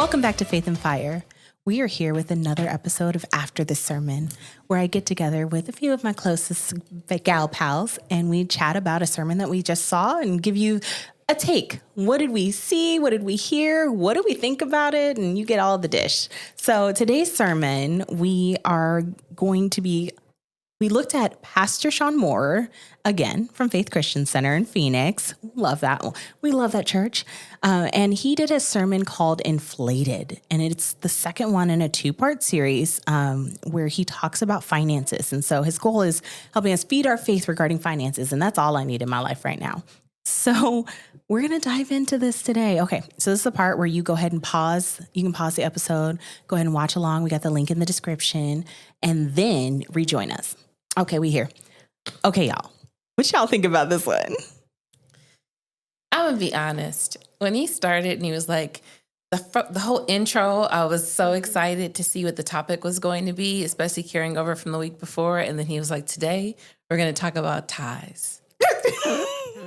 Welcome back to Faith and Fire. We are here with another episode of After the Sermon, where I get together with a few of my closest gal pals and we chat about a sermon that we just saw and give you a take. What did we see? What did we hear? What do we think about it? And you get all the dish. So today's sermon, we looked at Pastor Sean Moore, again, from Faith Christian Center in Phoenix. Love that one. We love that church. And he did a sermon called Inflated. And it's the second one in a 2-part series where he talks about finances. And so his goal is helping us feed our faith regarding finances. And that's all I need in my life right now. So we're going to dive into this today. Okay, so this is the part where you go ahead and pause. You can pause the episode, go ahead and watch along. We got the link in the description, and then rejoin us. Okay, we here. Okay, y'all. What y'all think about this one? I'm going to be honest. When he started and he was like, the whole intro, I was so excited to see what the topic was going to be, especially carrying over from the week before. And then he was like, today, we're going to talk about tithes.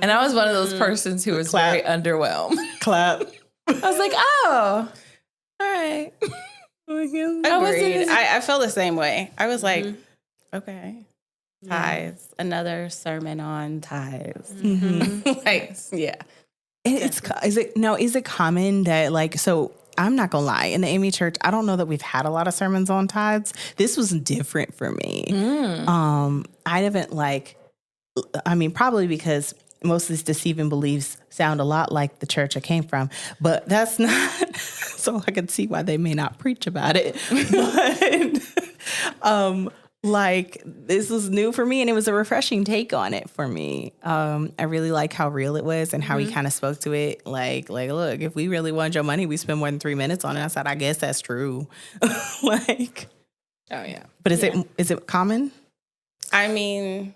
And I was one of those persons who was very underwhelmed. Clap. I was like, oh, all right. Agreed. I felt the same way. I was like, okay, tithes, another sermon on tithes. Is it common that so I'm not gonna lie, in the AME church, I don't know that we've had a lot of sermons on tithes. This was different for me. I haven't probably because most of these deceiving beliefs sound a lot like the church I came from, but that's not, so I can see why they may not preach about it. But, this was new for me and it was a refreshing take on it for me. I really like how real it was and how he kind of spoke to it. Like, look, if we really want your money, we spend more than 3 minutes on it. I said, I guess that's true. Oh yeah. But is it common? I mean,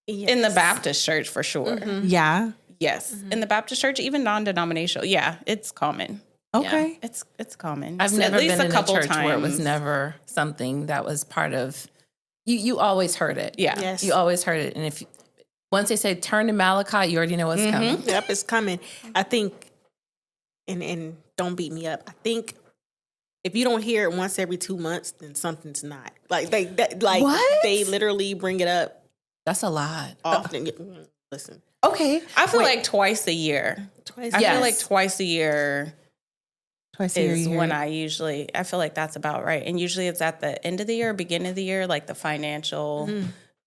yes. In the Baptist church for sure. Yeah. Yes. In the Baptist church, even non-denominational. Yeah, it's common. Okay. Yeah, it's common. I've so never at least been a in couple a church times where it was never something that was part of you always heard it. Yeah. Yes. You always heard it. And once they say turn to Malachi, you already know what's coming. Yep, it's coming. I think, and don't beat me up, I think if you don't hear it once every 2 months, then something's not. What? They literally bring it up. That's a lot. Often. Listen. Okay. I feel like twice a year. I feel like twice a year is when I feel like that's about right. And usually it's at the end of the year, beginning of the year, like the financial,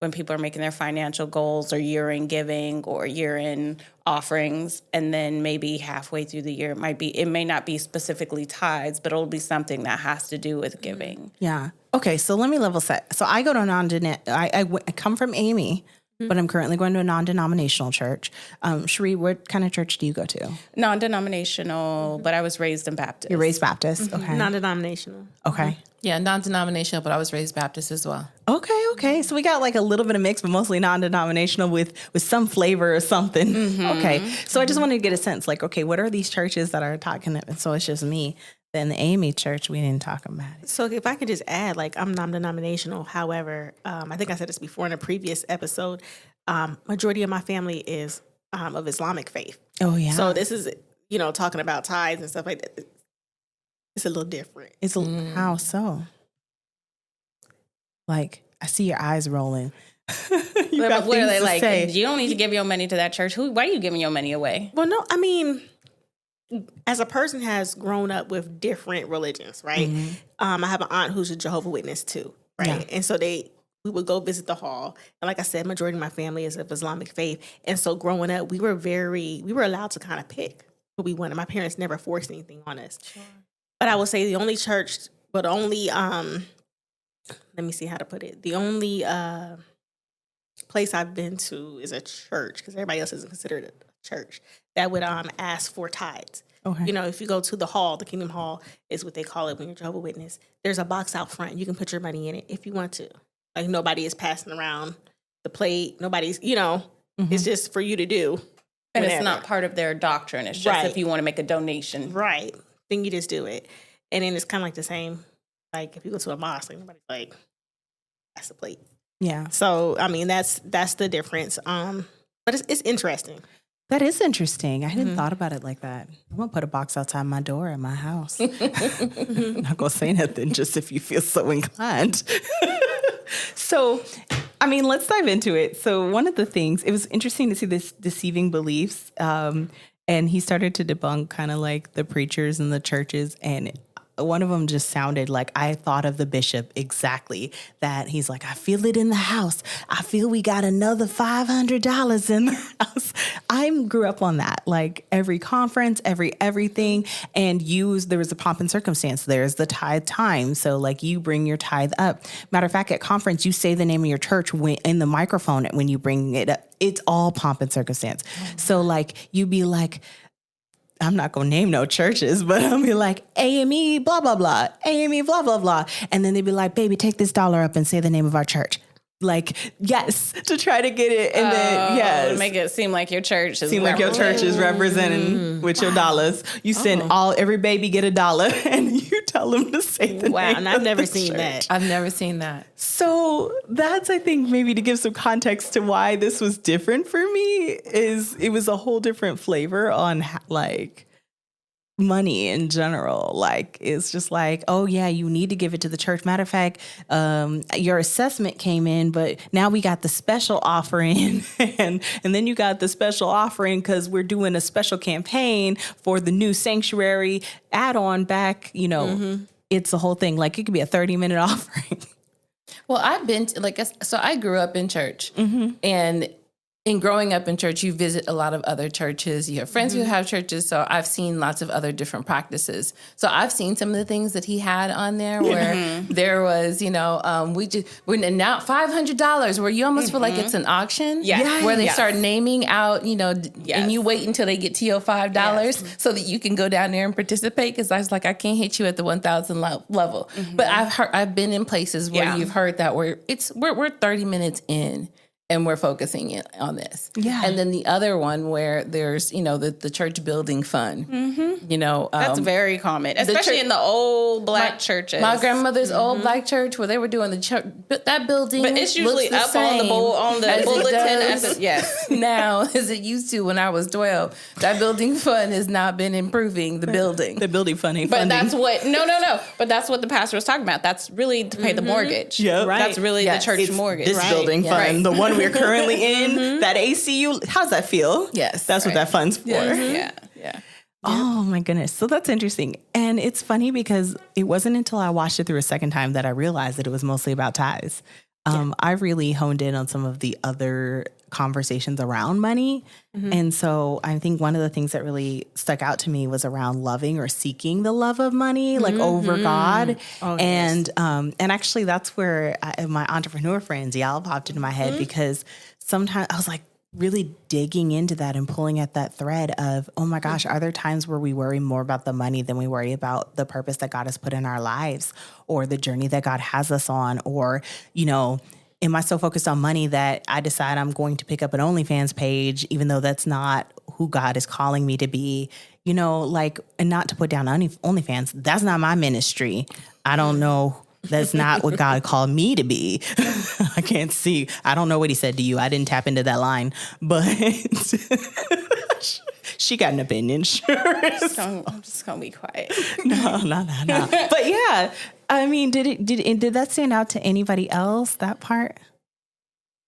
when people are making their financial goals or year-end giving or year-end offerings. And then maybe halfway through the year, it may not be specifically tithes, but it'll be something that has to do with giving. Yeah. Okay, so let me level set. So I go to I come from AME, but I'm currently going to a non-denominational church. Sharee, what kind of church do you go to? Non-denominational, but I was raised in Baptist. You're raised Baptist? Okay. Non-denominational. Okay. Yeah, non-denominational, but I was raised Baptist as well. Okay. So we got a little bit of mix, but mostly non-denominational with some flavor or something. Okay. So I just wanted to get a sense, what are these churches that are talking? And so it's just me. Then the AME church, we didn't talk about it. So if I could just add, I'm non-denominational. However, I think I said this before in a previous episode. Majority of my family is of Islamic faith. Oh yeah. So this is talking about tithes and stuff like that. It's a little different. How so? I see your eyes rolling. What are they like? Say. You don't need to give your money to that church. Why are you giving your money away? Well, no, I mean, as a person has grown up with different religions, right? I have an aunt who's a Jehovah's Witness too, right? Yeah. And so we would go visit the hall. And like I said, majority of my family is of Islamic faith. And so growing up, we were allowed to kind of pick who we wanted. My parents never forced anything on us. Sure. But I would say the only church, let me see how to put it. The only place I've been to is a church, because everybody else isn't considered a church, that would ask for tithes. Okay. If you go to the hall, the Kingdom Hall is what they call it when you're Jehovah's Witness. There's a box out front. You can put your money in it if you want to. Nobody is passing around the plate. Nobody's, it's just for you to do. And whenever. It's not part of their doctrine. It's just if you want to make a donation. Right. Then you just do it. And then it's kind of like the same, if you go to a mosque, nobody's that's the plate. Yeah. So, that's the difference. But it's interesting. That is interesting. I hadn't thought about it like that. I'm going to put a box outside my door at my house. I'm not going to say nothing, just if you feel so inclined. So, I mean, let's dive into it. So one of the things, it was interesting to see this deceiving beliefs. And he started to debunk kind of like the preachers and the churches. And one of them just sounded like I thought of the bishop exactly, that he's like, I feel it in the house. I feel we got another $500 in the house. I grew up on that, like every conference, everything. And there was a pomp and circumstance. There's the tithe time. So like you bring your tithe up. Matter of fact, at conference, you say the name of your church in the microphone when you bring it up. It's all pomp and circumstance. So like you be like, I'm not going to name no churches, but I'll be like, AME, blah, blah, blah, AME, blah, blah, blah. And then they'd be like, baby, take this dollar up and say the name of our church. Like, yes, to try to get it. And then, yes. Make it seem like your church is representing with your dollars. You send every baby get $1 and you tell them to say the name. Wow, and I've never seen that. I've never seen that. So that's, I think, maybe to give some context to why this was different for me, is it was a whole different flavor on like money in general. Like, it's just like, oh yeah, you need to give it to the church. Matter of fact, your assessment came in, but now we got the special offering and then you got the special offering because we're doing a special campaign for the new sanctuary add-on back, It's the whole thing. Like, it could be a 30-minute offering. Well, I've been so I grew up in church, and in growing up in church, you visit a lot of other churches. You have friends who have churches. So I've seen lots of other different practices. So I've seen some of the things that he had on there where there was, we're now $500 where you almost feel like it's an auction. Where they start naming out, and you wait until they get to your $5 so that you can go down there and participate. Because I was like, I can't hit you at the 1,000 level. But I've been in places where you've heard that where we're 30 minutes in. And we're focusing on this. Yeah. And then the other one where there's, the church building fund. That's very common, especially in the old black churches. My grandmother's old black church where they were doing the church, that building. But it's usually up on the bulletin. Yes. Now, as it used to when I was 12, that building fund has not been improving the building. The building funding. But that's what, no. But that's what the pastor was talking about. That's really to pay the mortgage. Yeah. Right. That's really the church mortgage. This building fund, the one we're currently in, that ACU, how's that feel? Yes. That's what that fund's for. Yeah. Oh my goodness. So that's interesting. And it's funny because it wasn't until I watched it through a second time that I realized that it was mostly about tithes. I really honed in on some of the other conversations around money. And so I think one of the things that really stuck out to me was around loving or seeking the love of money, like over God. Oh, and actually that's where my entrepreneur friends, y'all popped into my head because sometimes I was like really digging into that and pulling at that thread of, oh my gosh, are there times where we worry more about the money than we worry about the purpose that God has put in our lives or the journey that God has us on? Or, am I so focused on money that I decide I'm going to pick up an OnlyFans page, even though that's not who God is calling me to be, and not to put down OnlyFans. That's not my ministry. I don't know. That's not what God called me to be. I can't see. I don't know what he said to you. I didn't tap into that line, but she got an opinion. Sure. I'm just going to be quiet. No. But yeah, I mean, did that stand out to anybody else, that part?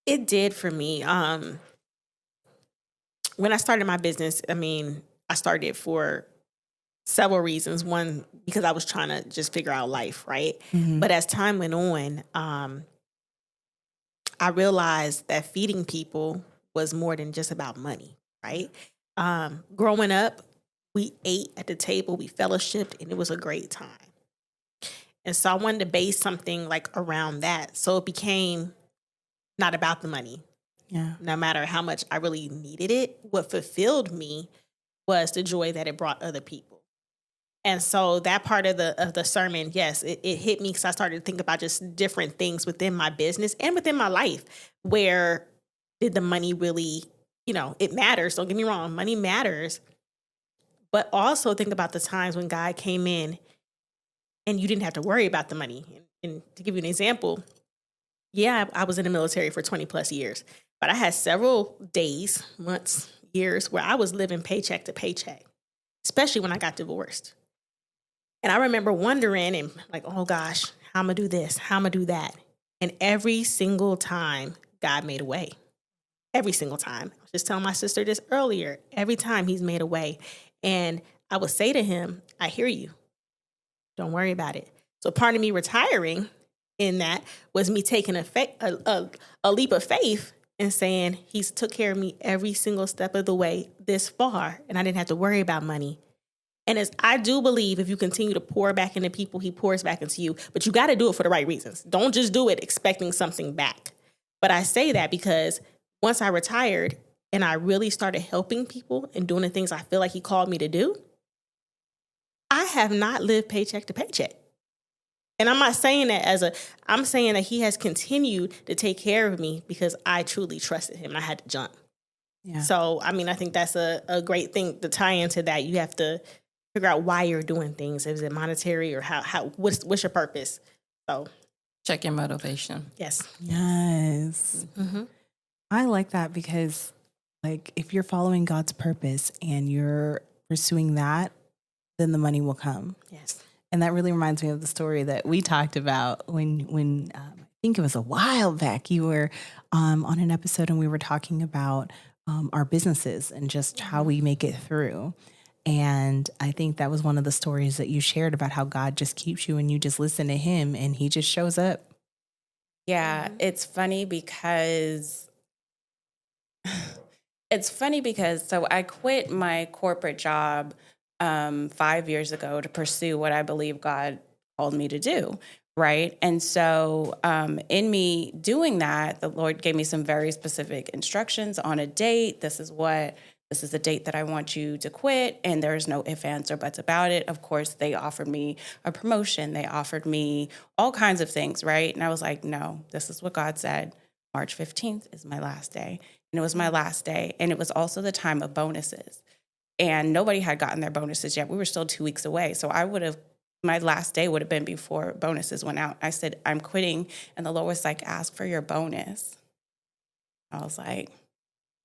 It did for me. When I started my business, I started it for several reasons. One, because I was trying to just figure out life, right? But as time went on, I realized that feeding people was more than just about money, right? Growing up, we ate at the table, we fellowshipped, and it was a great time. And so I wanted to base something like around that. So it became not about the money. Yeah. No matter how much I really needed it, what fulfilled me was the joy that it brought other people. And so that part of the sermon, yes, it hit me because I started to think about just different things within my business and within my life. Where did the money really, it matters. Don't get me wrong, money matters. But also think about the times when God came in and you didn't have to worry about the money. And to give you an example, I was in the military for 20 plus years, but I had several days, months, years where I was living paycheck to paycheck, especially when I got divorced. And I remember wondering and like, oh gosh, how I'm going to do this? How I'm going to do that? And every single time God made a way. Every single time. I was just telling my sister this earlier. Every time he's made a way. And I would say to him, I hear you. Don't worry about it. So part of me retiring in that was me taking a leap of faith and saying he's took care of me every single step of the way this far. And I didn't have to worry about money. And as I do believe if you continue to pour back into people, he pours back into you. But you got to do it for the right reasons. Don't just do it expecting something back. But I say that because once I retired and I really started helping people and doing the things I feel like he called me to do, I have not lived paycheck to paycheck. And I'm not saying that I'm saying that he has continued to take care of me because I truly trusted him. I had to jump. Yeah. So, I mean, I think that's a great thing to tie into that. You have to figure out why you're doing things. Is it monetary or what's your purpose? So check your motivation. Yes. Yes. Mm-hmm. I like that because like if you're following God's purpose and you're pursuing that, then the money will come. Yes. And that really reminds me of the story that we talked about when I think it was a while back. You were on an episode and we were talking about our businesses and just how we make it through. And I think that was one of the stories that you shared about how God just keeps you and you just listen to him and he just shows up. Yeah, it's funny because so I quit my corporate job 5 years ago to pursue what I believe God called me to do. Right. And so in me doing that, the Lord gave me some very specific instructions on a date. This is the date that I want you to quit. And there's no ifs, ands, or buts about it. Of course, they offered me a promotion. They offered me all kinds of things. Right. And I was like, no, this is what God said. March 15th is my last day. And it was my last day. And it was also the time of bonuses. And nobody had gotten their bonuses yet. We were still 2 weeks away. So my last day would have been before bonuses went out. I said, I'm quitting. And the Lord was like, ask for your bonus. I was like,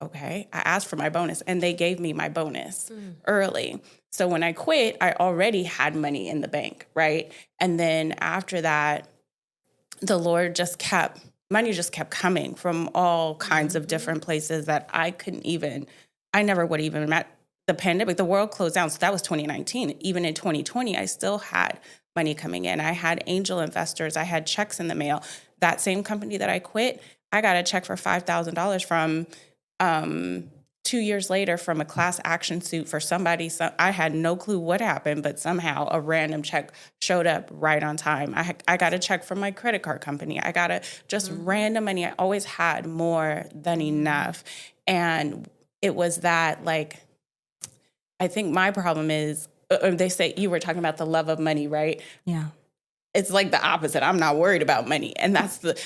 okay. I asked for my bonus and they gave me my bonus early. So when I quit, I already had money in the bank, right? And then after that, the Lord money just kept coming from all kinds of different places that I never would even met. The pandemic, the world closed down. So that was 2019. Even in 2020, I still had money coming in. I had angel investors. I had checks in the mail. That same company that I quit, I got a check for $5,000 from 2 years later from a class action suit for somebody. So I had no clue what happened, but somehow a random check showed up right on time. I got a check from my credit card company. I got just random money. I always had more than enough. And it was that I think my problem is, they say you were talking about the love of money, right? Yeah. It's like the opposite. I'm not worried about money. And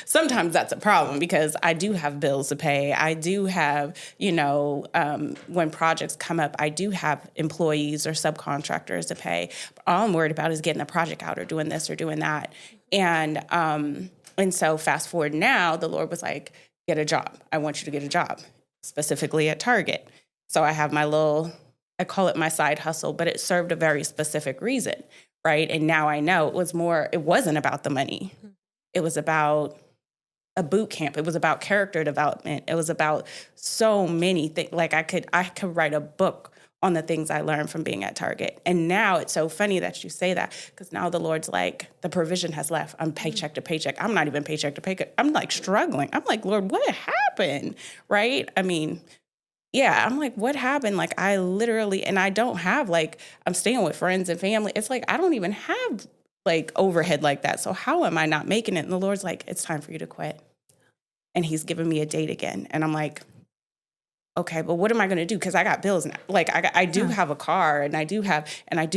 sometimes that's a problem because I do have bills to pay. I do have, when projects come up, I do have employees or subcontractors to pay. But all I'm worried about is getting the project out or doing this or doing that. And so fast forward now, the Lord was like, get a job. I want you to get a job, specifically at Target. So I have I call it my side hustle, but it served a very specific reason, right? And now I know it wasn't about the money. It was about a boot camp. It was about character development. It was about so many things. Like I could write a book on the things I learned from being at Target. And now it's so funny that you say that because now the Lord's like, the provision has left. I'm paycheck to paycheck. I'm not even paycheck to paycheck. I'm like struggling. I'm like, Lord, what happened? Right? I mean, yeah, I'm like, what happened? Like, I literally, and I don't have I'm staying with friends and family. It's like, I don't even have overhead like that. So how am I not making it? And the Lord's like, it's time for you to quit. And he's giving me a date again. And I'm like, okay, but what am I going to do? Because I got bills now. I do have a car and I do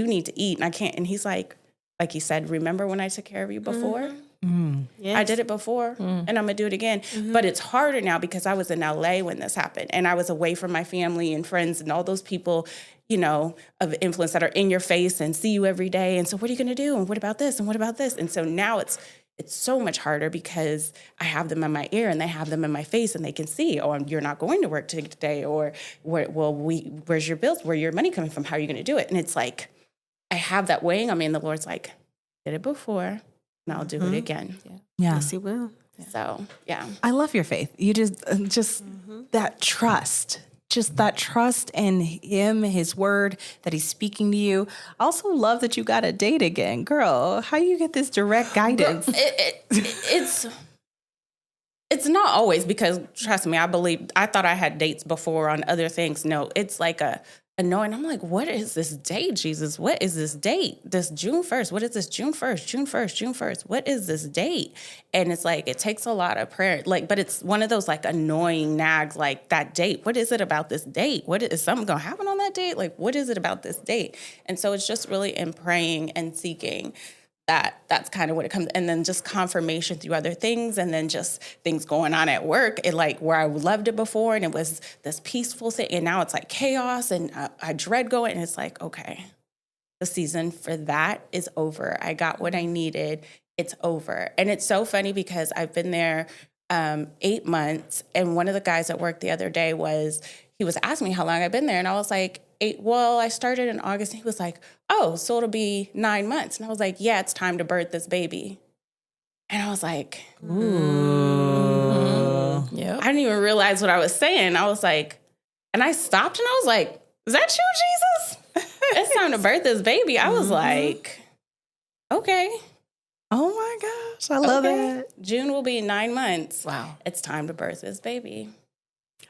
need to eat and I can't. And he's like he said, remember when I took care of you before? Mm-hmm. Yes. I did it before and I'm going to do it again. Mm-hmm. But it's harder now because I was in LA when this happened and I was away from my family and friends and all those people, of influence that are in your face and see you every day. And so what are you going to do? And what about this? And what about this? And so now it's it's so much harder because I have them in my ear and they have them in my face and they can see, oh, you're not going to work today, or where's your bills? Where your money coming from? How are you going to do it? And it's like, I have that weighing on me, and the Lord's like, did it before and I'll do it again. Yeah. Yes, he will. So, yeah. I love your faith. You just that trust. Just that trust in him, his word, that he's speaking to you. I also love that you got a date again. Girl, how you get this direct guidance? It's not always, because trust me, I thought I had dates before on other things. No, it's like a knowing. I'm like, what is this date, Jesus? What is this date? This June 1st. What is this June 1st? June 1st, June 1st. What is this date? And it's like, it takes a lot of prayer. Like, but it's one of those like annoying nags, like that date. What is it about this date? Is something going to happen on that date? Like, what is it about this date? And so it's just really in praying and seeking that's kind of what it comes. And then just confirmation through other things, and then just things going on at work. It like where I loved it before and it was this peaceful thing, and now it's like chaos, and I dread going. And it's like, okay, the season for that is over. I got what I needed. It's over. And it's so funny because I've been there 8 months, and one of the guys at work the other day he was asking me how long I've been there, and I was like, 8. Well, I started in August. And he was like, oh, so it'll be 9 months. And I was like, yeah, it's time to birth this baby. And I was like, ooh. Yeah. I didn't even realize what I was saying. I was like, and I stopped and I was like, is that you, Jesus? It's time to birth this baby. I was like, okay. Oh my gosh, I love it. June will be 9 months. Wow. It's time to birth this baby.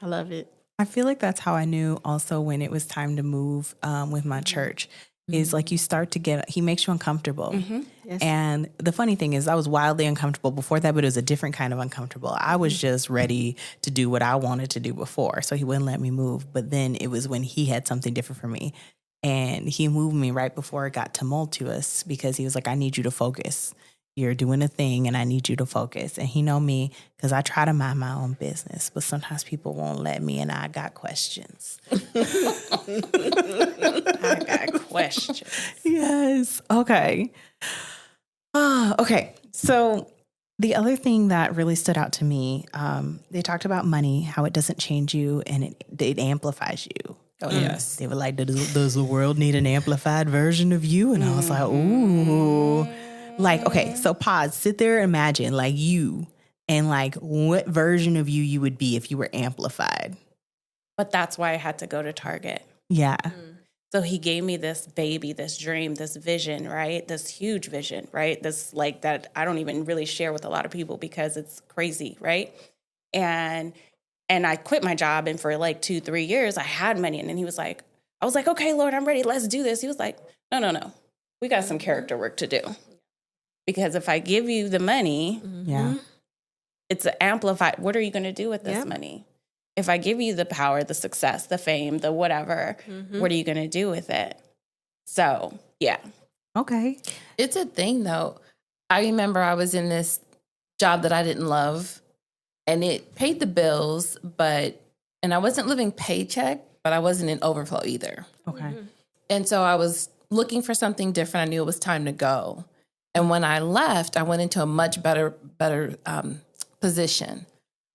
I love it. I feel like that's how I knew also when it was time to move with my church. Is like you start to he makes you uncomfortable. Yes. And the funny thing is I was wildly uncomfortable before that, but it was a different kind of uncomfortable. I was just ready to do what I wanted to do before. So he wouldn't let me move. But then it was when he had something different for me. And he moved me right before it got tumultuous, because he was like, I need you to focus. You're doing a thing and I need you to focus. And he know me because I try to mind my own business, but sometimes people won't let me, and I got questions. I got questions. Yes. Okay. Okay. So the other thing that really stood out to me, they talked about money, how it doesn't change you and it amplifies you. Oh, yes. They were like, does the world need an amplified version of you? And I was like, ooh. Like, okay, so pause, sit there, imagine like you, and like what version of you would be if you were amplified. But that's why I had to go to Target. Yeah. So he gave me this baby, this dream, this vision, right? This huge vision, right? This like that I don't even really share with a lot of people because it's crazy, right? And I quit my job, and for like 2-3 years I had money. And then I was like, okay, Lord, I'm ready. Let's do this. He was like, no. We got some character work to do. Because if I give you the money, it's amplified. What are you going to do with this money? If I give you the power, the success, the fame, the whatever, what are you going to do with it? So, yeah. Okay. It's a thing, though. I remember I was in this job that I didn't love, and it paid the bills, and I wasn't living paycheck, but I wasn't in overflow either. Okay. And so I was looking for something different. I knew it was time to go. And when I left, I went into a much better position.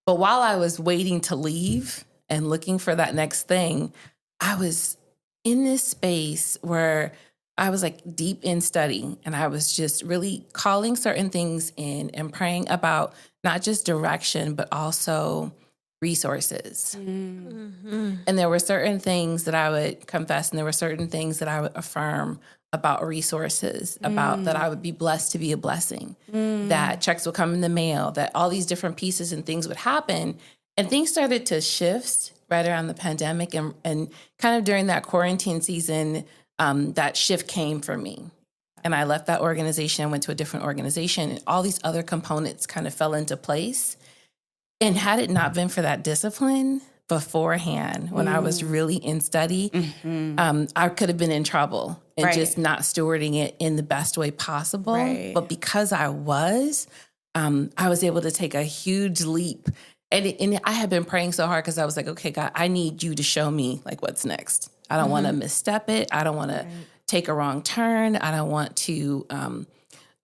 But while I was waiting to leave and looking for that next thing, I was in this space where I was like deep in study, and I was just really calling certain things in and praying about not just direction, but also resources. And there were certain things that I would confess, and there were certain things that I would affirm about resources, about that I would be blessed to be a blessing, that checks would come in the mail, that all these different pieces and things would happen. And things started to shift right around the pandemic, and kind of during that quarantine season, that shift came for me. And I left that organization and went to a different organization, and all these other components kind of fell into place. And had it not been for that discipline beforehand, when I was really in study, I could have been in trouble and just not stewarding it in the best way possible. Right. But because I was able to take a huge leap. And I had been praying so hard because I was like, okay, God, I need you to show me like what's next. I don't want to misstep it. I don't want to take a wrong turn. I don't want to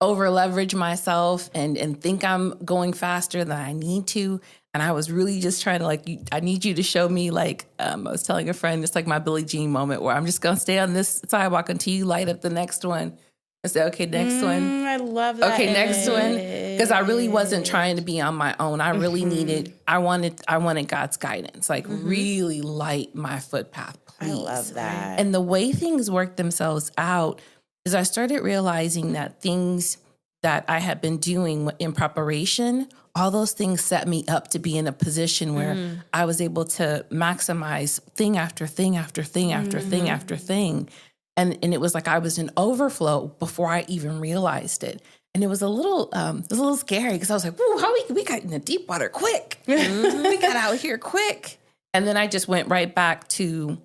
over leverage myself and think I'm going faster than I need to. And I was really just trying to I need you to show me I was telling a friend, it's like my Billie Jean moment where I'm just going to stay on this sidewalk until you light up the next one. I said, okay, next one. I love that. Okay, next one. Because I really wasn't trying to be on my own. I really I wanted God's guidance, really light my footpath, please. I love that. And the way things worked themselves out is I started realizing that things that I had been doing in preparation, all those things set me up to be in a position where I was able to maximize thing after thing after thing after thing after thing. And it was like I was in overflow before I even realized it. And it was a little scary because I was like, "Whoa, how we got in the deep water quick. We got out here quick." And then I just went right back to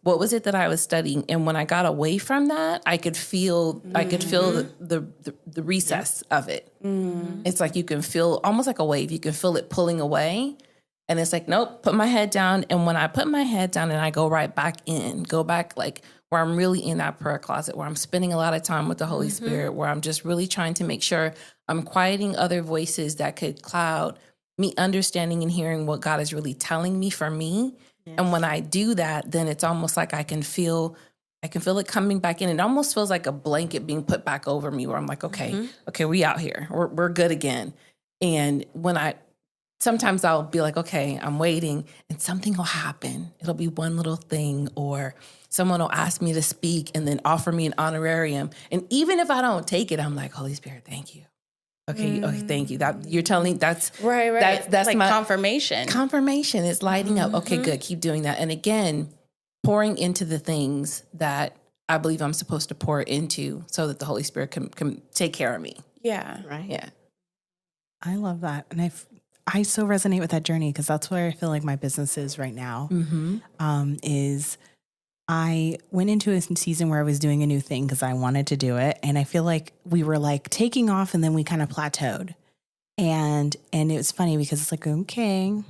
what was it that I was studying. And when I got away from that, I could feel the recess of it. It's like you can feel almost like a wave. You can feel it pulling away. And it's like, nope, put my head down. And when I put my head down and I go right back in, go back where I'm really in that prayer closet, where I'm spending a lot of time with the Holy Spirit, where I'm just really trying to make sure I'm quieting other voices that could cloud me understanding and hearing what God is really telling me for me. Yes. And when I do that, then it's almost like I can feel it coming back in. It almost feels like a blanket being put back over me where I'm like, okay, we out here. We're good again. And sometimes I'll be like, okay, I'm waiting and something will happen. It'll be one little thing or someone will ask me to speak and then offer me an honorarium. And even if I don't take it, I'm like, Holy Spirit, thank you. Okay, thank you. That you're telling me that's right. That's like my confirmation. Confirmation is lighting up. Okay, good. Keep doing that. And again, pouring into the things that I believe I'm supposed to pour into so that the Holy Spirit can take care of me. Yeah. Right. Yeah. I love that. And I so resonate with that journey because that's where I feel like my business is right now. Is I went into a season where I was doing a new thing because I wanted to do it. And I feel like we were taking off and then we kind of plateaued. And it was funny because it's like, okay,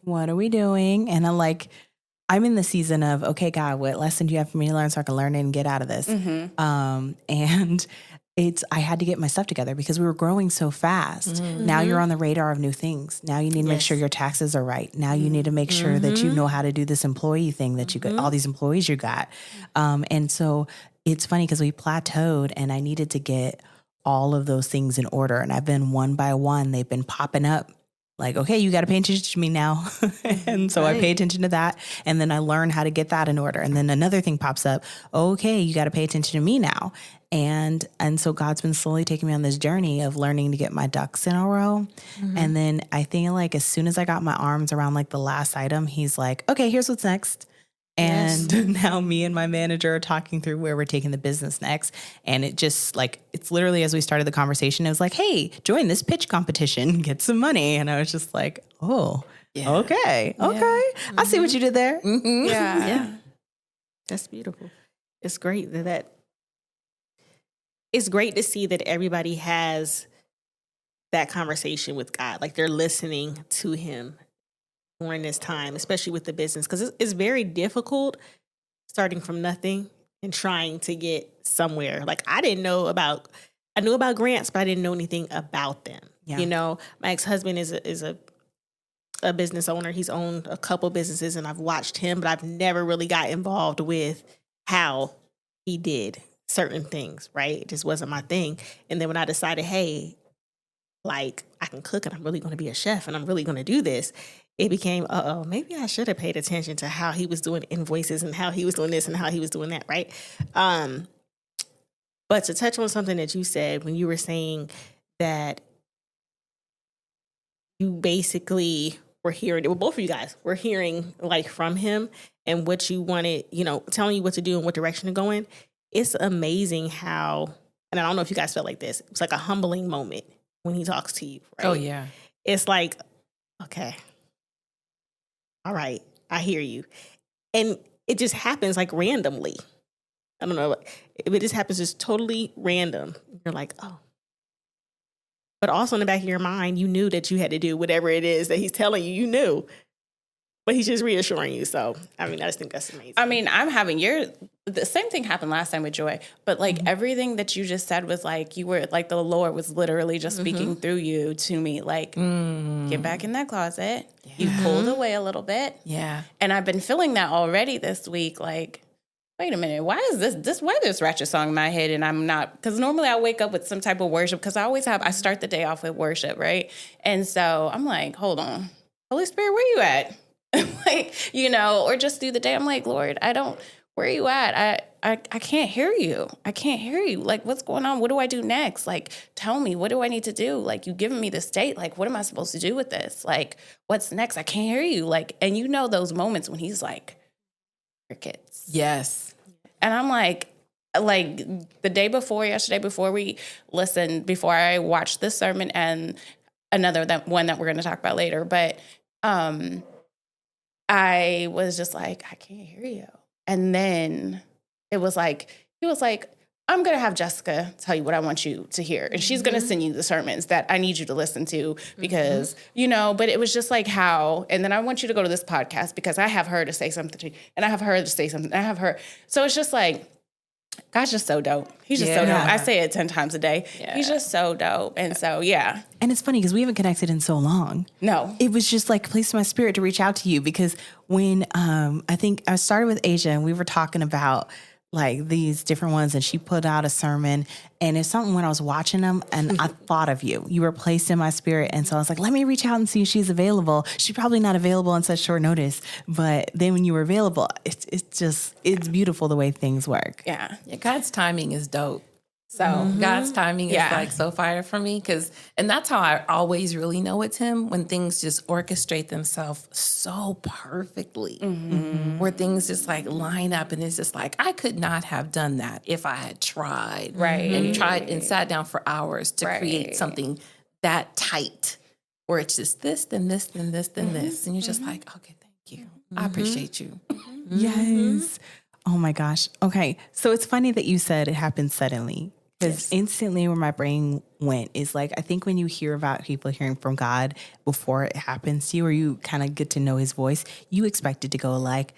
what are we doing? And I'm in the season of, okay, God, what lesson do you have for me to learn so I can learn it and get out of this? And I had to get my stuff together because we were growing so fast. Now you're on the radar of new things. Now you need to make sure your taxes are right. Now you need to make sure that you know how to do this employee thing that you got, all these employees you got. And so it's funny because we plateaued and I needed to get all of those things in order. And I've been one by one, they've been popping up. Like, okay, you got to pay attention to me now. And so I pay attention to that. And then I learn how to get that in order. And then another thing pops up. Okay, you got to pay attention to me now. And so God's been slowly taking me on this journey of learning to get my ducks in a row. And then I think as soon as I got my arms around the last item, he's like, okay, here's what's next. And now me and my manager are talking through where we're taking the business next. And it just it's literally as we started the conversation, it was like, hey, join this pitch competition, get some money. And I was just like, oh, okay. I see what you did there. Yeah. That's beautiful. It's great it's great to see that everybody has that conversation with God. They're listening to him during this time, especially with the business, because it's very difficult starting from nothing and trying to get somewhere. I knew about grants, but I didn't know anything about them. Yeah. My ex-husband is a business owner. He's owned a couple businesses and I've watched him, but I've never really got involved with how he did certain things, right? It just wasn't my thing. And then when I decided, hey, I can cook and I'm really going to be a chef and I'm really going to do this, it became, maybe I should have paid attention to how he was doing invoices and how he was doing this and how he was doing that, right? But to touch on something that you said when you were saying that you basically were hearing, both of you guys were hearing from him and what you wanted, telling you what to do and what direction to go in. It's amazing how, and I don't know if you guys felt like this, it's like a humbling moment when he talks to you, right? Oh, yeah. It's like, okay, all right, I hear you. And it just happens randomly. I don't know. It just happens just totally random. You're like, oh. But also in the back of your mind, you knew that you had to do whatever it is that he's telling you, you knew. But he's just reassuring you. So, I mean, I just think that's amazing. I mean, the same thing happened last time with Joy, but like everything that you just said was like, you were like, the Lord was literally just speaking through you to me, like, get back in that closet. Yeah. You pulled away a little bit. Yeah. And I've been feeling that already this week. Like, wait a minute, why is this ratchet song in my head? And I'm not, because normally I wake up with some type of worship, because I start the day off with worship, right? And so I'm like, hold on, Holy Spirit, where you at? Like, or just through the day, I'm like, Lord, where are you at? I can't hear you. I can't hear you. Like, what's going on? What do I do next? Like, tell me, what do I need to do? Like, you've given me this date. Like, what am I supposed to do with this? Like, what's next? I can't hear you. Like, and those moments when he's like, crickets. Yes. And I'm like the day before, yesterday, before we listened, before I watched this sermon and another one that we're going to talk about later, but I was just like, I can't hear you. And then it was like, he was like, I'm going to have Jessica tell you what I want you to hear. And she's going to send you the sermons that I need you to listen to because, but it was just like how, and then I want you to go to this podcast because I have her to say something to you and I have her to say something. And I have her. So it's just like, God's just so dope. He's just so dope. I say it 10 times a day. Yeah. He's just so dope. And so, yeah. And it's funny because we haven't connected in so long. No. It was just like placed in my spirit to reach out to you because when I think I started with Asia and we were talking about like these different ones and she put out a sermon and it's something when I was watching them and I thought of you. You were placed in my spirit. And so I was like, let me reach out and see if she's available. She's probably not available on such short notice. But then when you were available, it's beautiful the way things work. Yeah. God's timing is dope. So God's timing is like so fire for me and that's how I always really know it's him, when things just orchestrate themselves so perfectly, where things just like line up and it's just like, I could not have done that if I had tried. Right. And tried and sat down for hours to create something that tight where it's just this, then this, then this, then this. And you're just like, okay, thank you. I appreciate you. Yes. Oh my gosh. Okay. So it's funny that you said it happened suddenly. Because instantly where my brain went is like, I think when you hear about people hearing from God before it happens to you, or you kind of get to know his voice, you expect it to go like,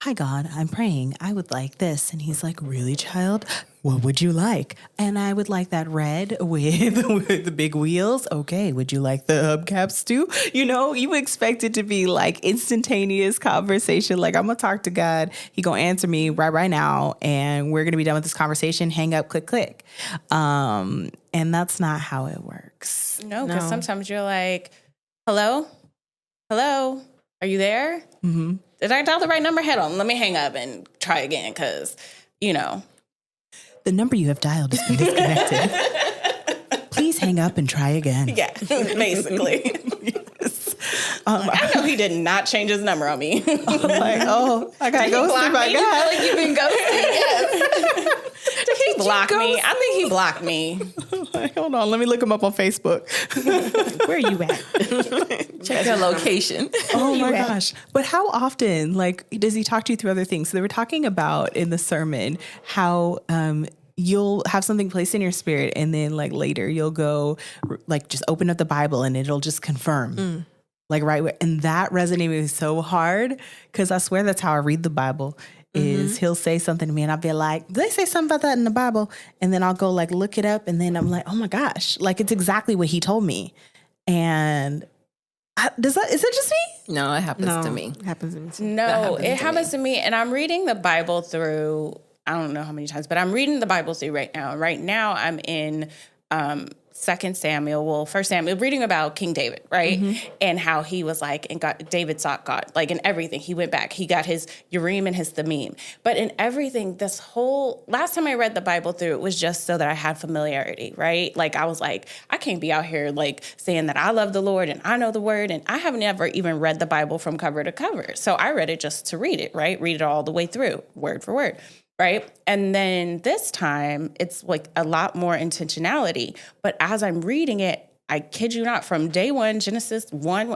hi, God, I'm praying. I would like this. And he's like, really, child? What would you like? And I would like that red with the big wheels. Okay. Would you like the hubcaps too? You expect it to be like instantaneous conversation. Like, I'm going to talk to God. He going to answer me right now. And we're going to be done with this conversation. Hang up, click. And that's not how it works. No, because sometimes you're like, hello? Are you there? Mm-hmm. Did I dial the right number? Head on. Let me hang up and try again because, The number you have dialed has been disconnected. Please hang up and try again. Yeah, basically. Yes. I know he did not change his number on me. I'm like, I got ghosted by God. Like you've been ghosted. Yes. Did he block me? I think he blocked me. Like, hold on, let me look him up on Facebook. Where are you at? Check your location. Oh my gosh. But how often, does he talk to you through other things? So they were talking about in the sermon how you'll have something placed in your spirit and then later you'll go just open up the Bible and it'll just confirm. Right where, and that resonated with me so hard because I swear that's how I read the Bible. Is he'll say something to me and I'll be like, did they say something about that in the Bible? And then I'll go look it up and then I'm like, oh my gosh, it's exactly what he told me. And is it just me? No, it happens to me. It happens to me too. No, it happens to me. And I'm reading the Bible through, I don't know how many times, but I'm reading the Bible through right now. Right now I'm in 1 Samuel, reading about King David, right? And how he was David sought God, in everything. He went back. He got his Urim and his Thummim. But in everything, last time I read the Bible through, it was just so that I had familiarity, right? I was like, I can't be out here saying that I love the Lord and I know the word. And I haven't ever even read the Bible from cover to cover. So I read it just to read it, right? Read it all the way through, word for word. Right. And then this time it's a lot more intentionality. But as I'm reading it, I kid you not, from day one, Genesis 1,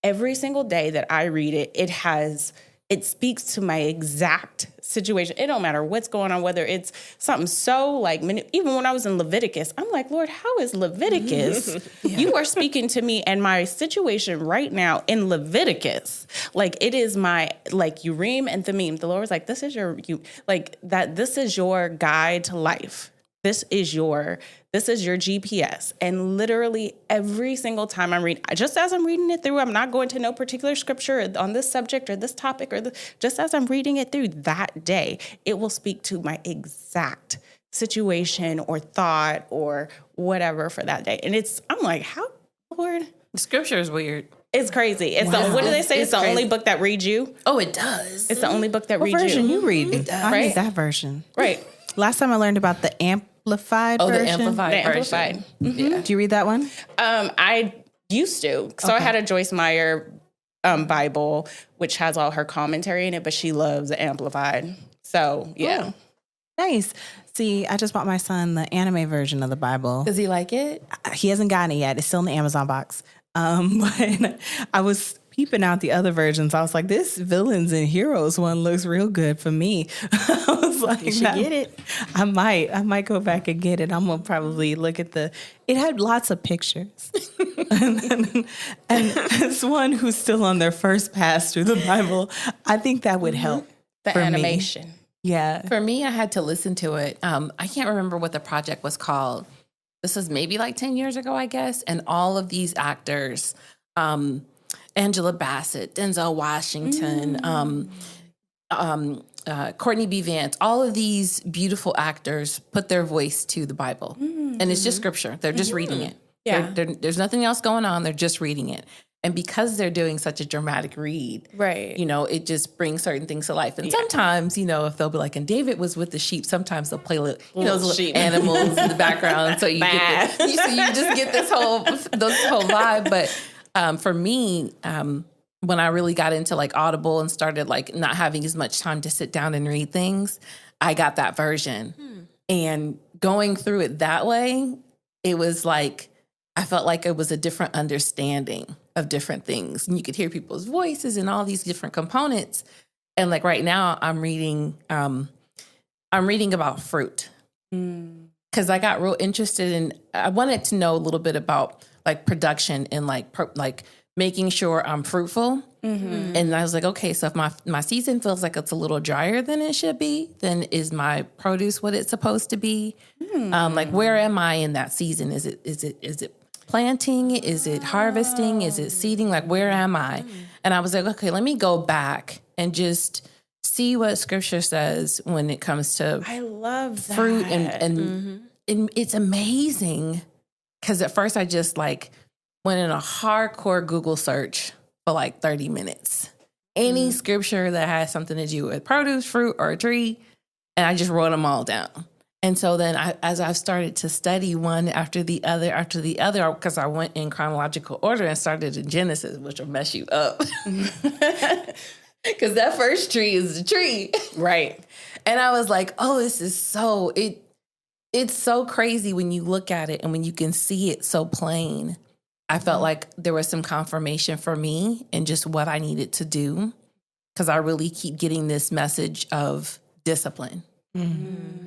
every single day that I read it, it has it speaks to my exact situation. It don't matter what's going on, whether it's something so like, even when I was in Leviticus, I'm like, Lord, how is Leviticus? You are speaking to me and my situation right now in Leviticus. Like it is my, like Urim and Thummim. The Lord was like, this is your guide to life. This is your GPS. And literally every single time I'm reading, just as I'm reading it through, I'm not going to no particular scripture on this subject or this topic just as I'm reading it through that day, it will speak to my exact situation or thought or whatever for that day. And I'm like, how, Lord? The scripture is weird. It's crazy. What do they say? It's the only book that reads you. Oh, it does. It's the only book that what reads version you. you reading? I Right? need that version. Right. Last time I learned about the Amplified version. The Amplified version. Mm-hmm. Yeah. Do you read that one? I used to. So I had a Joyce Meyer Bible, which has all her commentary in it, but she loves the Amplified. So, yeah. Oh, nice. See, I just bought my son the anime version of the Bible. Does he like it? He hasn't gotten it yet. It's still in the Amazon box. But I was peeping out the other versions. I was like, this villains and heroes one looks real good for me. I was like, You should get it. I might go back and get it. I'm gonna probably look at it had lots of pictures. and as one who's still on their first pass through the Bible, I think that would help. The for animation. Me. Yeah. For me, I had to listen to it. I can't remember what the project was called. This was maybe like 10 years ago, I guess. And all of these actors, Angela Bassett, Denzel Washington, Courtney B. Vance, all of these beautiful actors put their voice to the Bible. And it's just scripture. They're just reading it. Yeah. There's nothing else going on. They're just reading it. And because they're doing such a dramatic read, right? It just brings certain things to life. And sometimes, if they'll be like, and David was with the sheep, sometimes they'll play little animals in the background. So you get you just get this whole vibe. But for me, when I really got into like Audible and started like not having as much time to sit down and read things, I got that version. And going through it that way, it was like, I felt like it was a different understanding of different things. And you could hear people's voices and all these different components. And like right now I'm reading about fruit. Cause I got real interested I wanted to know a little bit about like production and like making sure I'm fruitful. Mm-hmm. And I was like, okay, so if my season feels like it's a little drier than it should be, then is my produce what it's supposed to be? Like where am I in that season? Is it planting? Is it harvesting? Is it seeding? Like, where am I? And I was like, okay, let me go back and just see what scripture says when it comes to I love that. Fruit. And it's amazing. Because at first I just like went in a hardcore Google search for like 30 minutes. Any scripture that has something to do with produce, fruit, or a tree. And I just wrote them all down. And so then as I've started to study one after the other, because I went in chronological order and started in Genesis, which will mess you up. Because that first tree is the tree. Right. And I was like, oh, this is it's so crazy when you look at it and when you can see it so plain. I felt like there was some confirmation for me in just what I needed to do. Because I really keep getting this message of discipline. Mm-hmm.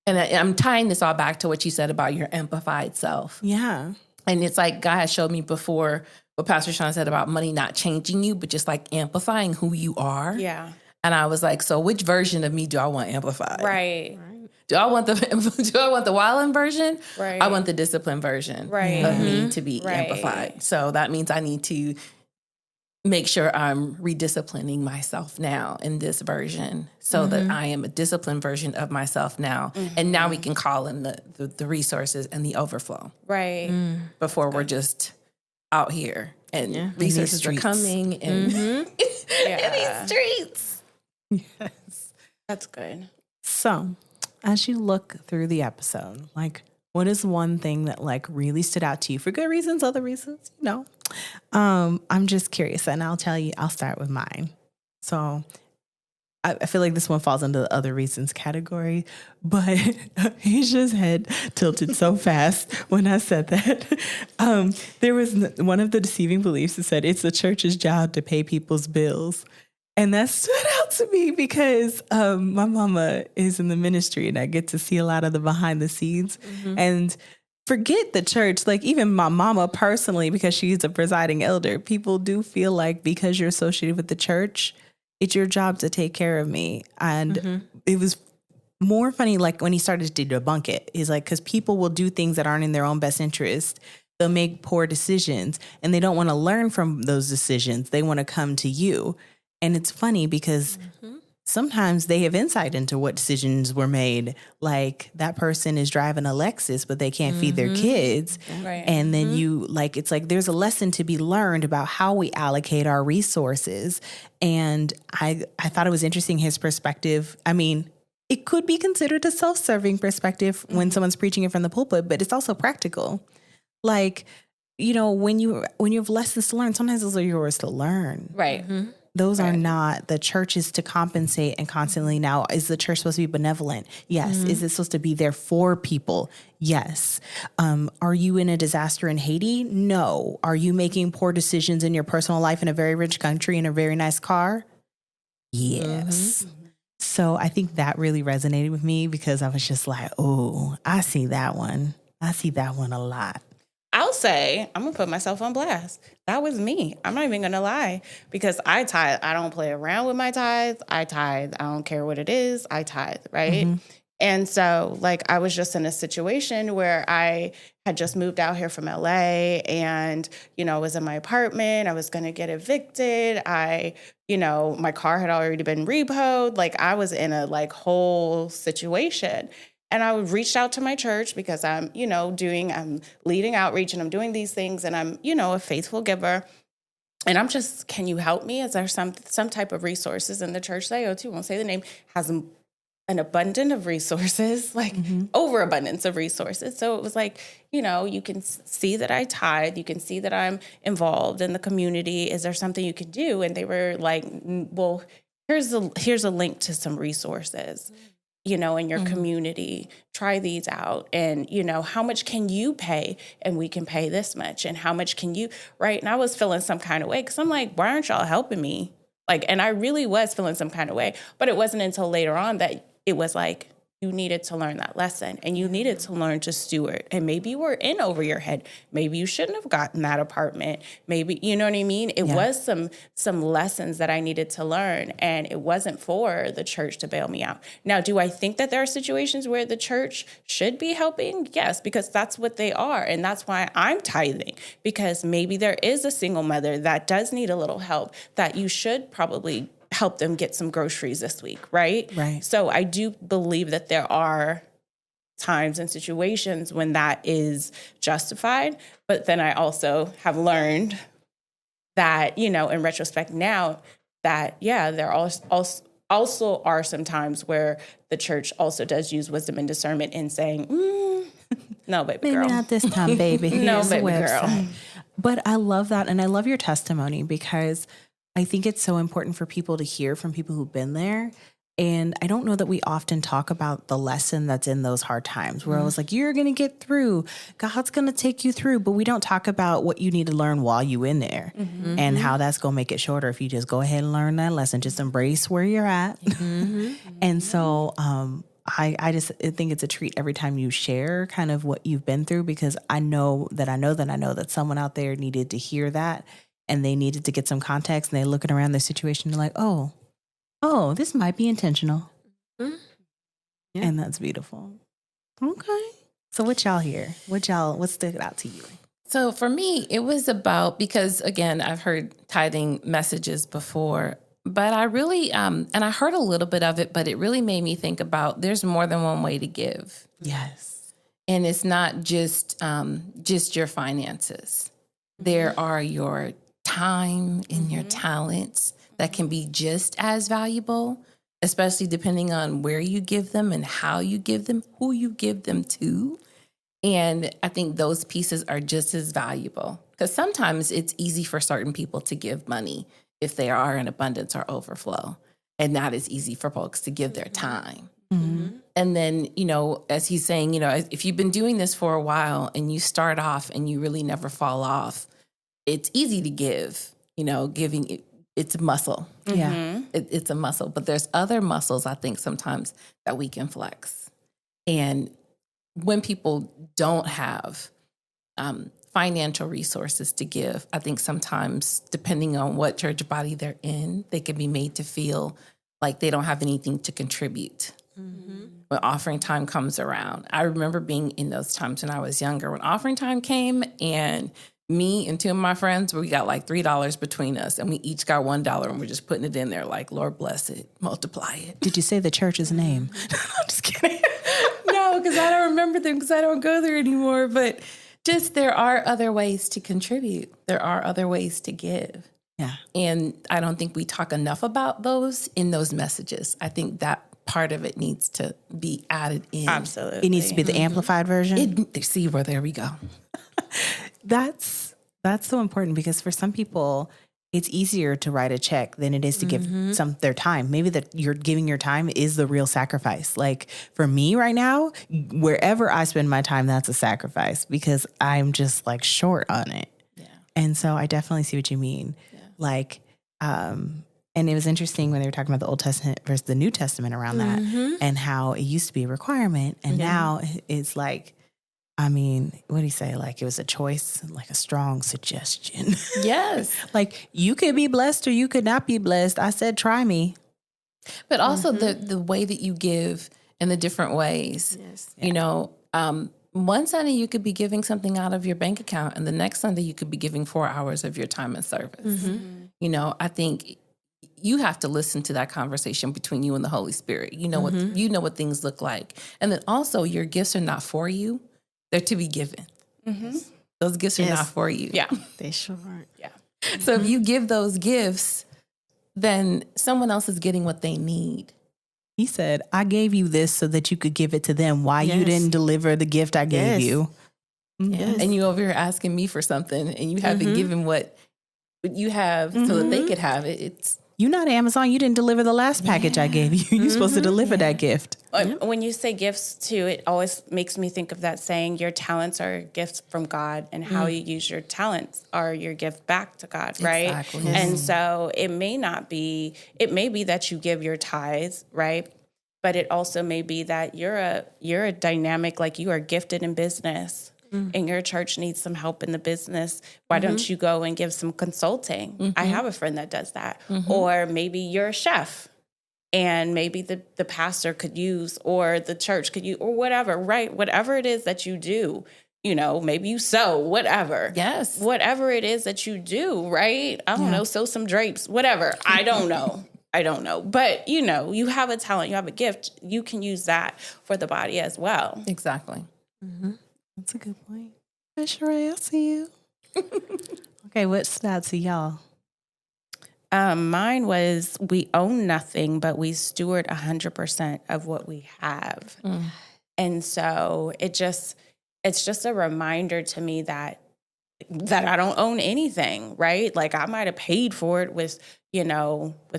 And I'm tying this all back to what you said about your amplified self. Yeah. And it's like God has showed me before what Pastor Sean said about money not changing you, but just like amplifying who you are. Yeah. And I was like, so which version of me do I want amplified? Right. Do I want the wildin' version? Right. I want the disciplined version of me to be amplified. So that means I need to make sure I'm redisciplining myself now in this version so that I am a disciplined version of myself now. And now we can call in the resources and the overflow. Right. Before we're just out here and resources are coming and in these streets. Yes. That's good. So as you look through the episode, like what is one thing that like really stood out to you for good reasons, other reasons, I'm just curious, and I'll tell you, I'll start with mine. So I feel like this one falls into the other reasons category, but Aisha's head tilted so fast when I said that. There was one of the deceiving beliefs that said it's the church's job to pay people's bills. And that stood out to me because my mama is in the ministry and I get to see a lot of the behind the scenes. And forget the church, like even my mama personally, because she's a presiding elder, people do feel like because you're associated with the church, it's your job to take care of me. And it was more funny, like when he started to debunk it, he's like, because people will do things that aren't in their own best interest. They'll make poor decisions and they don't want to learn from those decisions. They want to come to you. And it's funny because sometimes they have insight into what decisions were made. Like that person is driving a Lexus, but they can't feed their kids. Right. And then you like, it's like there's a lesson to be learned about how we allocate our resources. And I thought it was interesting, his perspective. I mean, it could be considered a self-serving perspective when someone's preaching it from the pulpit, but it's also practical. Like, you know, when you have lessons to learn, sometimes those are yours to learn. Right. Those are not the church's to compensate and constantly. Now, is the church supposed to be benevolent? Yes. Is it supposed to be there for people? Yes. Are you in a disaster in Haiti? No. Are you making poor decisions in your personal life in a very rich country in a very nice car? Yes. So I think that really resonated with me because I was just like, oh, I see that one. I see that one a lot. I'll say, I'm going to put myself on blast. That was me. I'm not even going to lie because I tithe. I don't play around with my tithe. I tithe. I don't care what it is. I tithe, right? And so, like, I was just in a situation where I had just moved out here from LA and, you know, was in my apartment. I was going to get evicted. My car had already been repoed. Like, I was in a, like, whole situation. And I reached out to my church because I'm leading outreach and I'm doing these things and I'm, a faithful giver. And I'm just, can you help me? Is there some type of resources in the church that I go to? Won't say the name, has an abundance of resources, like overabundance of resources. So it was like, you can see that I tithe. You can see that I'm involved in the community. Is there something you can do? And they were like, well, here's a link to some resources. In your community, try these out. And, how much can you pay? And we can pay this much. And how much can you, right? And I was feeling some kind of way because I'm like, why aren't y'all helping me? Like, and I really was feeling some kind of way. But it wasn't until later on that it was like, you needed to learn that lesson and you needed to learn to steward. And maybe you were in over your head. Maybe you shouldn't have gotten that apartment. Maybe, you know what I mean? It was some lessons that I needed to learn, and it wasn't for the church to bail me out. Now, do I think that there are situations where the church should be helping? Yes, because that's what they are. And that's why I'm tithing, because maybe there is a single mother that does need a little help that you should probably help them get some groceries this week, right? Right. So I do believe that there are times and situations when that is justified. But then I also have learned that, in retrospect now, that, there also are some times where the church also does use wisdom and discernment in saying, no, baby girl. Maybe not this time, baby. No, Here's the baby website. girl. But I love that. And I love your testimony because I think it's so important for people to hear from people who've been there. And I don't know that we often talk about the lesson that's in those hard times where I was like, you're going to get through. God's going to take you through. But we don't talk about what you need to learn while you're in there and how that's going to make it shorter if you just go ahead and learn that lesson. Just embrace where you're at. And so I just think it's a treat every time you share kind of what you've been through, because I know that someone out there needed to hear that. And they needed to get some context, and they're looking around their situation. They're like, oh, this might be intentional. Yeah. And that's beautiful. Okay. So what y'all hear? What stood out to you? So for me, it was about, because again, I've heard tithing messages before, but I really, and I heard a little bit of it, but it really made me think about there's more than one way to give. Yes. And it's not just your finances. There are your time and your talents that can be just as valuable, especially depending on where you give them and how you give them, who you give them to. And I think those pieces are just as valuable, because sometimes it's easy for certain people to give money if they are in abundance or overflow, and not as easy for folks to give their time. And then, as he's saying, if you've been doing this for a while and you start off and you really never fall off, it's easy to give, it's muscle. Yeah. It's a muscle. But there's other muscles, I think, sometimes that we can flex. And when people don't have financial resources to give, I think sometimes, depending on what church body they're in, they can be made to feel like they don't have anything to contribute. When offering time comes around. I remember being in those times when I was younger, when offering time came and me and two of my friends, we got like $3 between us and we each got $1 and we're just putting it in there like, Lord bless it, multiply it. Did you say the church's name? I'm just kidding. No, because I don't remember them because I don't go there anymore. But just there are other ways to contribute. There are other ways to give. Yeah. And I don't think we talk enough about those in those messages. I think that part of it needs to be added in. Absolutely. It needs to be the amplified version. There we go. That's so important because for some people, it's easier to write a check than it is to give their time. Maybe that you're giving your time is the real sacrifice. Like for me right now, wherever I spend my time, that's a sacrifice because I'm just like short on it. Yeah. And so I definitely see what you mean. Yeah. Like, and it was interesting when they were talking about the Old Testament versus the New Testament around that and how it used to be a requirement. And now it's like, I mean, what do you say? Like it was a choice, like a strong suggestion. Yes. Like you could be blessed or you could not be blessed. I said, try me. But also the way that you give in the different ways, you know, one Sunday you could be giving something out of your bank account and the next Sunday you could be giving 4 hours of your time and service. You know, I think you have to listen to that conversation between you and the Holy Spirit. You know what things look like. And then also your gifts are not for you. They're to be given. Those gifts are not for you. Yeah. They sure aren't. Yeah. So if you give those gifts, then someone else is getting what they need. He said, I gave you this so that you could give it to them. Why you didn't deliver the gift I gave you? Yeah. And you over here asking me for something and you haven't given what you have so that they could have it. It's You're not Amazon. You didn't deliver the last package I gave you. You're supposed to deliver that gift. When you say gifts too, it always makes me think of that saying, your talents are gifts from God and how you use your talents are your gift back to God, right? Exactly. And so it may be that you give your tithes, right? But it also may be that you're a dynamic, like you are gifted in business. And your church needs some help in the business. Why don't you go and give some consulting? I have a friend that does that. Or maybe you're a chef and maybe the pastor could use, or the church could use, or whatever, right? Whatever it is that you do, you know, maybe you sew, whatever. Yes. Whatever it is that you do, right? I don't know, sew some drapes, whatever. I don't know. But, you know, you have a talent, you have a gift. You can use that for the body as well. exactly. That's a good point. Hey, Sharee, I see you. Okay, what stood out to y'all? Mine was, we own nothing, but we steward 100% of what we have. And so it's just a reminder to me that I don't own anything, right? Like I might have paid for it with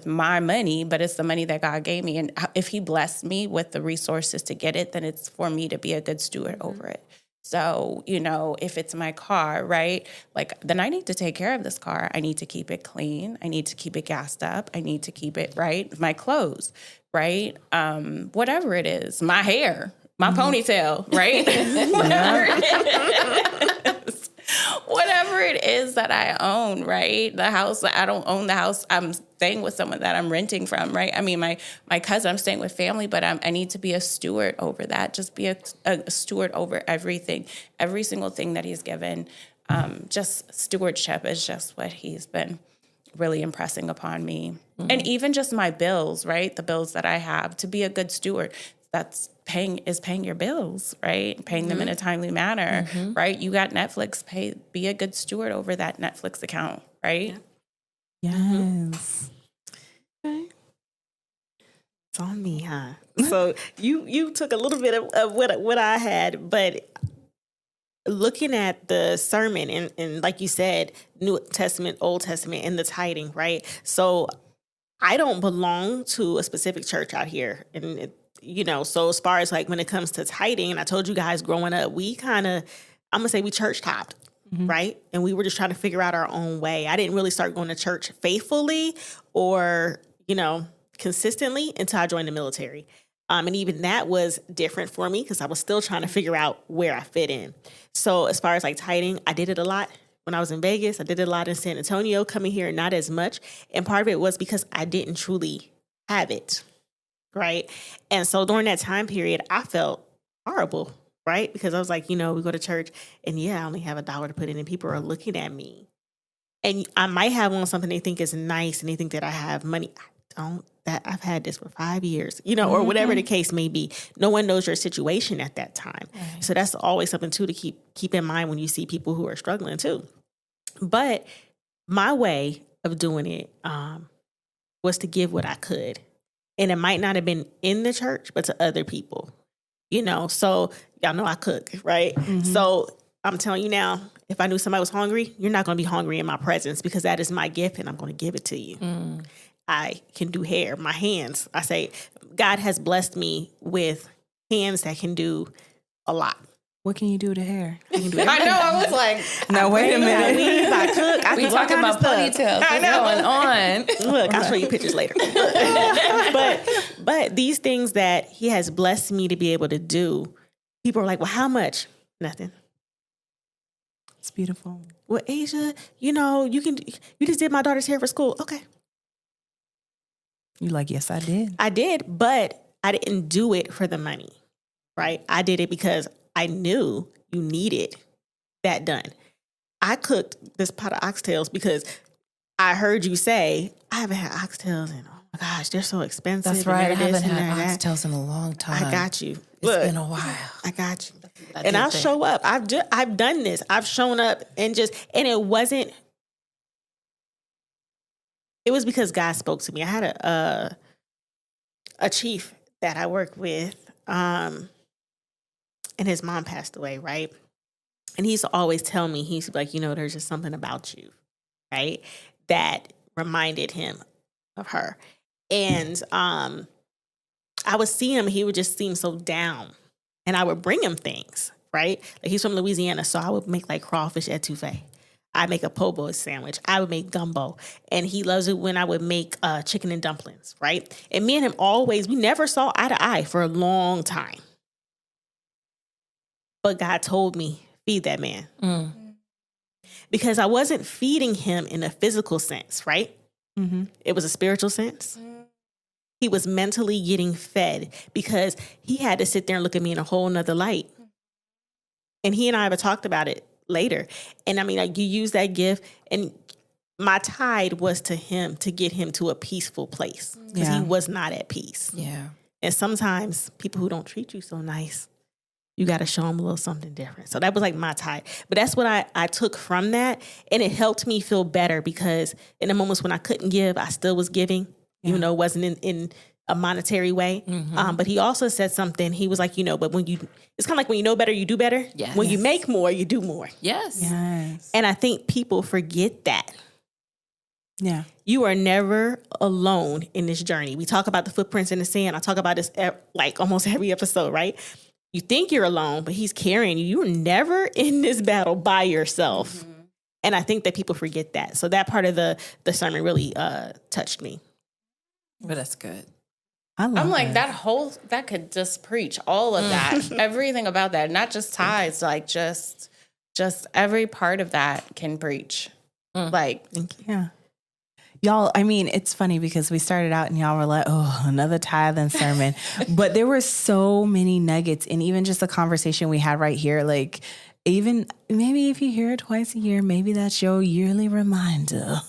my money, but it's the money that God gave me. And if he blessed me with the resources to get it, then it's for me to be a good steward over it. So, you know, if it's my car, right, like then I need to take care of this car. I need to keep it clean. I need to keep it gassed up. I need to keep it right. My clothes, right? Whatever it is, my hair, my ponytail, right? Whatever it is that I own, right? The house, I don't own the house. I'm staying with someone that I'm renting from, right? I mean, my cousin, I'm staying with family, but I need to be a steward over that. Just be a steward over everything, every single thing that he's given. Just stewardship is just what he's been really impressing upon me. And even just my bills, right? The bills that I have, to be a good steward, that's paying your bills, right? Paying them in a timely manner, right? You got Netflix, be a good steward over that Netflix account, right? Yes. Okay. It's on me, huh? So you took a little bit of what I had, but looking at the sermon and like you said, New Testament, Old Testament, and the tithing, right? So I don't belong to a specific church out here, and so as far as like when it comes to tithing, and I told you guys growing up, we kind of, I'm gonna say we church topped. right? And we were just trying to figure out our own way. I didn't really start going to church faithfully or, consistently until I joined the military. And even that was different for me because I was still trying to figure out where I fit in. So as far as like tithing, I did it a lot when I was in Vegas. I did it a lot in San Antonio, coming here, not as much. And part of it was because I didn't truly have it, right? And so during that time period, I felt horrible, right? Because I was like, we go to church and I only have $1 to put in and people are looking at me. And I might have on something they think is nice and they think that I have money. I don't. That I've had this for 5 years, or whatever the case may be. No one knows your situation at that time. Right. So that's always something too to keep in mind when you see people who are struggling too. But my way of doing it was to give what I could. And it might not have been in the church, but to other people, So y'all know I cook, right? Mm-hmm. So I'm telling you now, if I knew somebody was hungry, you're not going to be hungry in my presence because that is my gift and I'm going to give it to you. Mm. I can do hair, my hands. I say, God has blessed me with hands that can do a lot. What can you do to hair? I can do I know. I was like, now wait a minute. I cook. We talking about ponytails. What's going on? Look, I'll show you pictures later. but these things that he has blessed me to be able to do, people are like, well, how much? Nothing. It's beautiful. Well, Asia, you just did my daughter's hair for school. Okay. You like, yes, I did. I did, but I didn't do it for the money, right? I did it because I knew you needed that done. I cooked this pot of oxtails because I heard you say, I haven't had oxtails in, oh my gosh, they're so expensive. That's right. I haven't had oxtails in a long time. I got you. It's been a while. I got you. And I'll show up. I've done this. I've shown up and it wasn't. It was because God spoke to me. I had a chief that I work with, and his mom passed away, right? And he used to always tell me, he's like, there's just something about you, right? That reminded him of her. And I would see him, he would just seem so down. And I would bring him things, right? Like he's from Louisiana, so I would make like crawfish etouffee. I make a po' boy sandwich. I would make gumbo. And he loves it when I would make chicken and dumplings, right? And me and him we never saw eye to eye for a long time. But God told me, feed that man. Mm. Because I wasn't feeding him in a physical sense, right? Mm-hmm. It was a spiritual sense. He was mentally getting fed because he had to sit there and look at me in a whole nother light. And he and I have talked about it later. And I mean, like, you use that gift, and my tithe was to him to get him to a peaceful place because he was not at peace. Yeah. And sometimes people who don't treat you so nice, you got to show them a little something different. So that was like my tithe. But that's what I took from that. And it helped me feel better because in the moments when I couldn't give, I still was giving, even though it wasn't in a monetary way. Mm-hmm. But he also said something. He was like, but it's kind of like when you know better, you do better. Yes. When you make more, you do more. Yes. And I think people forget that. Yeah. You are never alone in this journey. We talk about the footprints in the sand. I talk about this like almost every episode, right? You think you're alone, but he's carrying you. You're never in this battle by yourself. Mm-hmm. And I think that people forget that. So that part of the sermon really touched me. But that's good. I'm like, that could just preach all of that. Everything about that, not just tithes, like just every part of that can preach. Like, yeah. Y'all, I mean, it's funny because we started out and y'all were like, oh, another tithing sermon. But there were so many nuggets, and even just the conversation we had right here, like, even maybe if you hear it twice a year, maybe that's your yearly reminder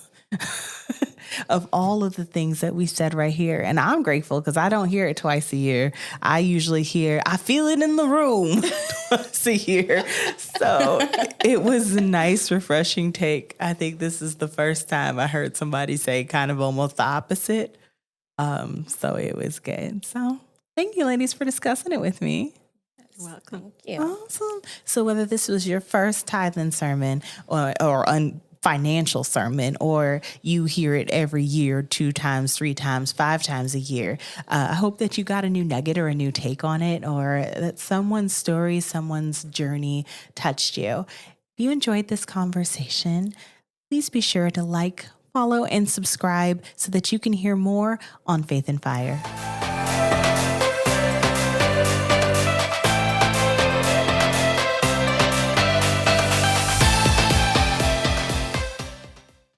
of all of the things that we said right here. And I'm grateful because I don't hear it twice a year. I usually I feel it in the room twice a year. So it was a nice, refreshing take. I think this is the first time I heard somebody say kind of almost the opposite. So it was good. So thank you, ladies, for discussing it with me. You're welcome. Thank you. Awesome. So whether this was your first tithing sermon or financial sermon, or you hear it every year, 2 times, 3 times, 5 times a year, I hope that you got a new nugget or a new take on it, or that someone's story, someone's journey touched you. If you enjoyed this conversation, please be sure to like, follow, and subscribe so that you can hear more on Faith and Fire.